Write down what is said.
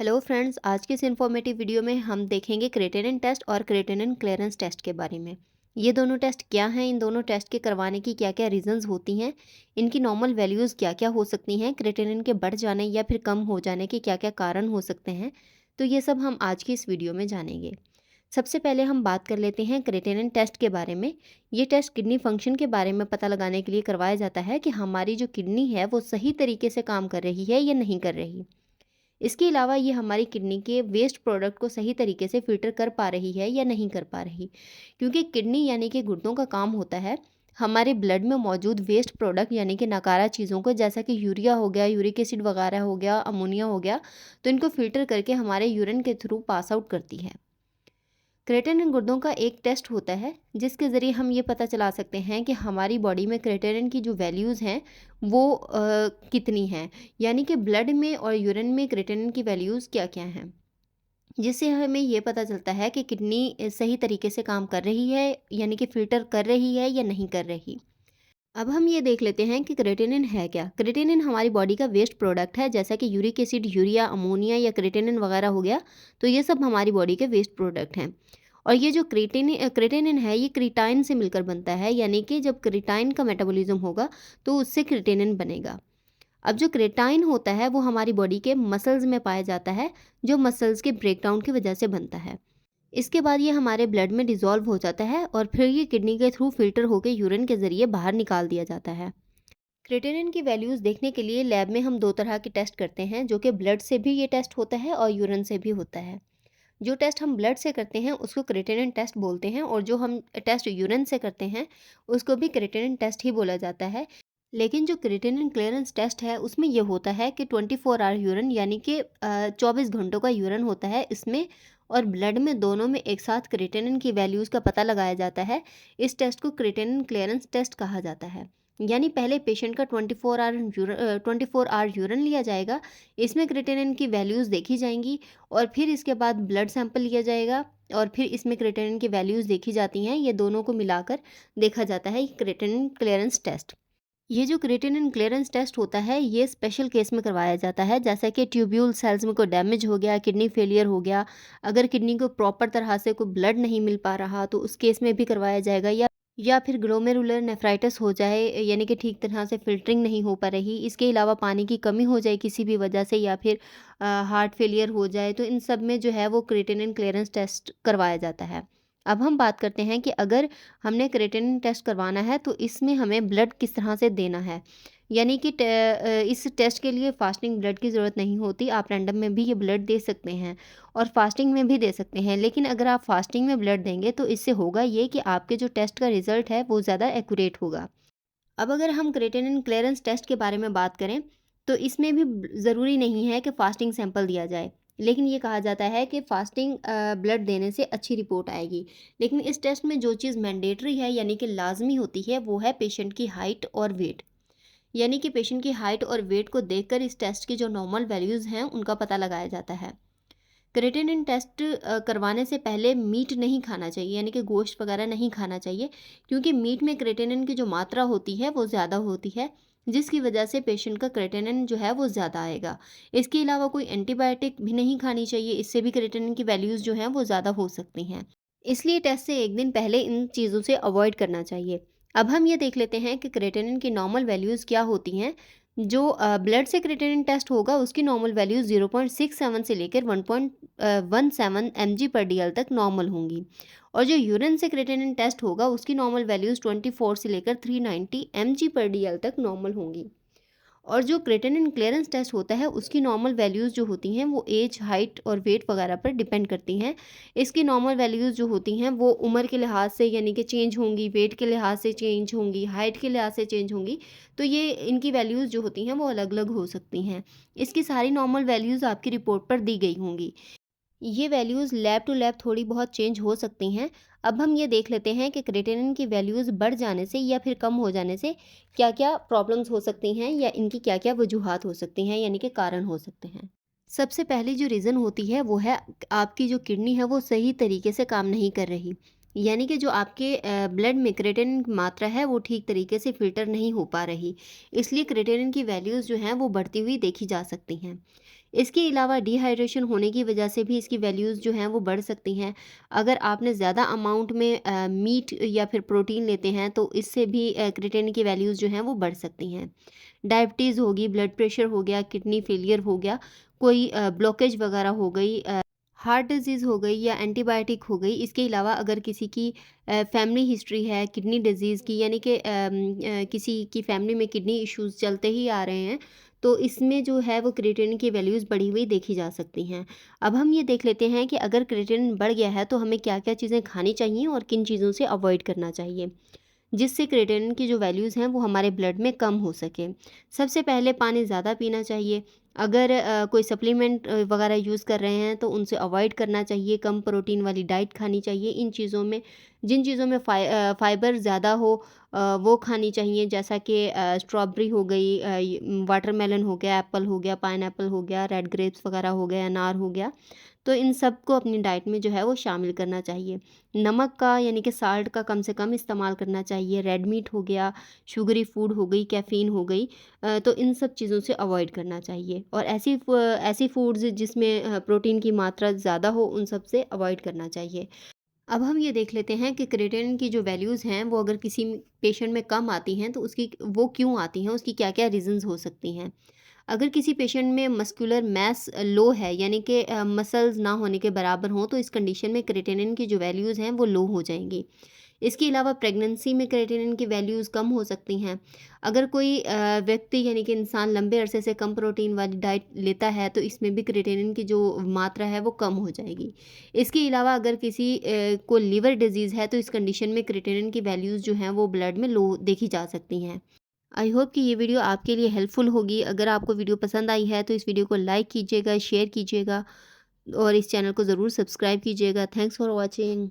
Hello friends, आज की इस इन्फॉर्मेटिव वीडियो में हम देखेंगे क्रेटिनिन टेस्ट और क्रेटिनिन क्लियरेंस टेस्ट के बारे में। ये दोनों टेस्ट क्या हैं, इन दोनों टेस्ट के करवाने की क्या क्या रीजंस होती हैं, इनकी नॉर्मल वैल्यूज़ क्या क्या हो सकती हैं, क्रेटिनिन के बढ़ जाने या फिर कम हो जाने के क्या क्या कारण हो सकते हैं। तो ये सब हम आज की इस वीडियो में जानेंगे। सबसे पहले हम बात कर लेते हैं क्रेटिनिन टेस्ट के बारे में। ये टेस्ट किडनी फंक्शन के बारे में पता लगाने के लिए करवाया जाता है कि हमारी जो किडनी है वो सही तरीके से काम कर रही है या नहीं कर रही। इसके अलावा ये हमारी किडनी के वेस्ट प्रोडक्ट को सही तरीके से फ़िल्टर कर पा रही है या नहीं कर पा रही, क्योंकि किडनी यानी कि गुर्दों का काम होता है हमारे ब्लड में मौजूद वेस्ट प्रोडक्ट यानी कि नकारा चीज़ों को, जैसा कि यूरिया हो गया, यूरिक एसिड वगैरह हो गया, अमोनिया हो गया, तो इनको फ़िल्टर करके हमारे यूरिन के थ्रू पास आउट करती है। क्रेटिनिन गुर्दों का एक टेस्ट होता है जिसके ज़रिए हम ये पता चला सकते हैं कि हमारी बॉडी में क्रेटिनिन की जो वैल्यूज़ हैं वो कितनी हैं, यानी कि ब्लड में और यूरिन में क्रेटिनिन की वैल्यूज़ क्या क्या हैं, जिससे हमें ये पता चलता है कि किडनी सही तरीके से काम कर रही है, यानी कि फ़िल्टर कर रही है या नहीं कर रही। अब हम ये देख लेते हैं कि क्रेटिनिन है क्या। क्रेटिनिन हमारी बॉडी का वेस्ट प्रोडक्ट है, जैसा कि यूरिक एसिड, यूरिया, अमोनिया या क्रेटिनिन वगैरह हो गया, तो ये सब हमारी बॉडी के वेस्ट प्रोडक्ट हैं। और ये जो क्रेटिनिन है ये क्रिटाइन से मिलकर बनता है, यानी कि जब क्रिटाइन का मेटाबॉलिज्म होगा तो उससे क्रेटिनिन बनेगा। अब जो क्रेटाइन होता है वो हमारी बॉडी के मसल्स में पाया जाता है, जो मसल्स के ब्रेकडाउन की वजह से बनता है। इसके बाद ये हमारे ब्लड में डिज़ोल्व हो जाता है और फिर ये किडनी के थ्रू फिल्टर होकर यूरिन के ज़रिए बाहर निकाल दिया जाता है। क्रेटिनिन की वैल्यूज़ देखने के लिए लैब में हम दो तरह के टेस्ट करते हैं, जो कि ब्लड से भी ये टेस्ट होता है और यूरिन से भी होता है। जो टेस्ट हम ब्लड से करते हैं उसको क्रेटिनिन टेस्ट बोलते हैं, और जो हम टेस्ट यूरिन से करते हैं उसको भी क्रेटिनिन टेस्ट ही बोला जाता है। लेकिन जो क्रेटिनिन क्लियरेंस टेस्ट है उसमें ये होता है कि 24 आवर यूरिन, यानी कि 24 घंटों का यूरिन होता है इसमें, और ब्लड में दोनों में एक साथ क्रेटिनिन की वैल्यूज़ का पता लगाया जाता है। इस टेस्ट को क्रेटिनिन क्लियरेंस टेस्ट कहा जाता है। यानी पहले पेशेंट का 24 आवर यूरिन लिया जाएगा, इसमें क्रेटिनिन की वैल्यूज़ देखी जाएंगी, और फिर इसके बाद ब्लड सैंपल लिया जाएगा और फिर इसमें क्रेटिनिन की वैल्यूज़ देखी जाती हैं। ये दोनों को मिलाकर देखा जाता है क्रेटिनिन क्लियरेंस टेस्ट। ये जो क्रेटिनिन क्लियरेंस टेस्ट होता है ये स्पेशल केस में करवाया जाता है, जैसा कि ट्यूब्यूल सेल्स में कोई डैमेज हो गया, किडनी फेलियर हो गया, अगर किडनी को प्रॉपर तरह से कोई ब्लड नहीं मिल पा रहा तो उस केस में भी करवाया जाएगा, या फिर ग्लोमेरुलर नेफ्राइटिस हो जाए, यानी कि ठीक तरह से फिल्टरिंग नहीं हो पा रही, इसके अलावा पानी की कमी हो जाए किसी भी वजह से, या फिर हार्ट फेलियर हो जाए, तो इन सब में जो है वो क्रेटिनिन क्लियरेंस टेस्ट करवाया जाता है। अब हम बात करते हैं कि अगर हमने क्रेटिनिन टेस्ट करवाना है तो इसमें हमें ब्लड किस तरह से देना है। यानी कि इस टेस्ट के लिए फास्टिंग ब्लड की ज़रूरत नहीं होती, आप रैंडम में भी ये ब्लड दे सकते हैं और फास्टिंग में भी दे सकते हैं। लेकिन अगर आप फास्टिंग में ब्लड देंगे तो इससे होगा ये कि आपके जो टेस्ट का रिज़ल्ट है वो ज़्यादा एक्यूरेट होगा। अब अगर हम क्रेटिनिन क्लियरेंस टेस्ट के बारे में बात करें तो इसमें भी ज़रूरी नहीं है कि फ़ास्टिंग सैंपल दिया जाए, लेकिन ये कहा जाता है कि फ़ास्टिंग ब्लड देने से अच्छी रिपोर्ट आएगी। लेकिन इस टेस्ट में जो चीज़ मैंडेटरी है, यानी कि लाजमी होती है, वो है पेशेंट की हाइट और वेट। यानी कि पेशेंट की हाइट और वेट को देखकर इस टेस्ट की जो नॉर्मल वैल्यूज़ हैं उनका पता लगाया जाता है। क्रेटिनिन टेस्ट करवाने से पहले मीट नहीं खाना चाहिए, यानी कि गोश्त वगैरह नहीं खाना चाहिए, क्योंकि मीट में क्रेटिनिन की जो मात्रा होती है वो ज़्यादा होती है, जिसकी वजह से पेशेंट का क्रेटिनिन जो है वो ज़्यादा आएगा। इसके अलावा कोई एंटीबायोटिक भी नहीं खानी चाहिए, इससे भी क्रेटिनिन की वैल्यूज़ जो हैं वो ज़्यादा हो सकती हैं। इसलिए टेस्ट से एक दिन पहले इन चीज़ों से अवॉइड करना चाहिए। अब हम ये देख लेते हैं कि क्रेटिनिन की नॉर्मल वैल्यूज़ क्या होती हैं। जो ब्लड से क्रेटिनिन टेस्ट होगा उसकी नॉर्मल वैल्यूज़ 0.67 से लेकर 1.17 mg/dl तक नॉर्मल होंगी, और जो यूरिन से क्रेटिनिन टेस्ट होगा उसकी नॉर्मल वैल्यूज़ 24 से लेकर 390 mg/dl तक नॉर्मल होंगी। और जो क्रेटिनिन क्लियरेंस टेस्ट होता है उसकी नॉर्मल वैल्यूज़ जो होती हैं वो एज, हाइट और वेट वगैरह पर डिपेंड करती हैं। इसकी नॉर्मल वैल्यूज़ जो होती हैं वो उम्र के लिहाज से यानी कि चेंज होंगी, वेट के लिहाज से चेंज होंगी, हाइट के लिहाज से चेंज होंगी। तो ये इनकी वैल्यूज़ जो होती हैं वो अलग अलग हो सकती हैं। इसकी सारी नॉर्मल वैल्यूज़ आपकी रिपोर्ट पर दी गई होंगी। ये वैल्यूज़ लैब टू लैब थोड़ी बहुत चेंज हो सकती हैं। अब हम ये देख लेते हैं कि क्रेटिनिन की वैल्यूज़ बढ़ जाने से या फिर कम हो जाने से क्या-क्या प्रॉब्लम्स हो सकती हैं, या इनकी क्या-क्या वजूहात हो सकती हैं, यानी कि कारण हो सकते हैं। सबसे पहली जो रीज़न होती है वो है आपकी जो किडनी है वो सही तरीके से काम नहीं कर रही। यानी कि जो आपके ब्लड में क्रेटिनिन की मात्रा है वो ठीक तरीके से फ़िल्टर नहीं हो पा रही। इसलिए क्रेटिनिन की वैल्यूज़ जो हैं वो बढ़ती हुई देखी जा सकती हैं। इसके अलावा डिहाइड्रेशन होने की वजह से भी इसकी वैल्यूज़ जो हैं वो बढ़ सकती हैं। अगर आपने ज़्यादा अमाउंट में मीट या फिर प्रोटीन लेते हैं तो इससे भी क्रिएटिनिन की वैल्यूज़ जो हैं वो बढ़ सकती हैं। डायबिटीज़ होगी, ब्लड प्रेशर हो गया, किडनी फेलियर हो गया, कोई ब्लॉकेज वगैरह हो गई, हार्ट डिज़ीज़ हो गई या एंटीबायोटिक हो गई। इसके अलावा अगर किसी की फैमिली हिस्ट्री है किडनी डिज़ीज़ की, यानी कि किसी की फैमिली में किडनी इश्यूज़ चलते ही आ रहे हैं, तो इसमें जो है वो क्रिएटिनिन की वैल्यूज़ बढ़ी हुई देखी जा सकती हैं। अब हम ये देख लेते हैं कि अगर क्रिएटिनिन बढ़ गया है तो हमें क्या-क्या चीज़ें खानी चाहिए और किन चीज़ों से अवॉइड करना चाहिए, जिससे क्रिएटिनिन की जो वैल्यूज़ हैं वो हमारे ब्लड में कम हो सके। सबसे पहले पानी ज़्यादा पीना चाहिए। अगर कोई सप्लीमेंट वगैरह यूज़ कर रहे हैं तो उनसे अवॉइड करना चाहिए। कम प्रोटीन वाली डाइट खानी चाहिए। इन चीज़ों में जिन चीज़ों में फाइबर ज़्यादा हो वो खानी चाहिए, जैसा कि स्ट्रॉबेरी हो गई, वाटरमेलन हो गया, एप्पल हो गया, पाइनएप्पल हो गया, रेड ग्रेप्स वगैरह हो गए, अनार हो गया। तो इन सब को अपनी डाइट में जो है वो शामिल करना चाहिए। नमक का यानी कि साल्ट का कम से कम इस्तेमाल करना चाहिए। रेड मीट हो गया, शुगरी फूड हो गई, कैफ़ीन हो गई, तो इन सब चीज़ों से अवॉइड करना चाहिए। और ऐसी फूड्स जिसमें प्रोटीन की मात्रा ज़्यादा हो उन सब से अवॉइड करना चाहिए। अब हम ये देख लेते हैं कि क्रिएटिनिन की जो वैल्यूज़ हैं वो अगर किसी पेशेंट में कम आती हैं तो उसकी वो क्यों आती हैं, उसकी क्या-क्या रीज़न्स हो सकती हैं। अगर किसी पेशेंट में मस्कुलर मास लो है, यानी कि मसल्स ना होने के बराबर हों, तो इस कंडीशन में क्रिएटिनिन की जो वैल्यूज़ हैं वो लो हो जाएंगी। इसके अलावा प्रेगनेंसी में क्रिएटिनिन की वैल्यूज़ कम हो सकती हैं। अगर कोई व्यक्ति यानी कि इंसान लंबे अरसे से कम प्रोटीन वाली डाइट लेता है तो इसमें भी क्रिएटिनिन की जो मात्रा है वो कम हो जाएगी। इसके अलावा अगर किसी को लिवर डिजीज़ है तो इस कंडीशन में क्रिएटिनिन की वैल्यूज़ जो हैं वो ब्लड में लो देखी जा सकती हैं। आई होप कि ये वीडियो आपके लिए हेल्पफुल होगी। अगर आपको वीडियो पसंद आई है तो इस वीडियो को लाइक कीजिएगा, शेयर कीजिएगा और इस चैनल को ज़रूर सब्सक्राइब कीजिएगा। Thanks for watching.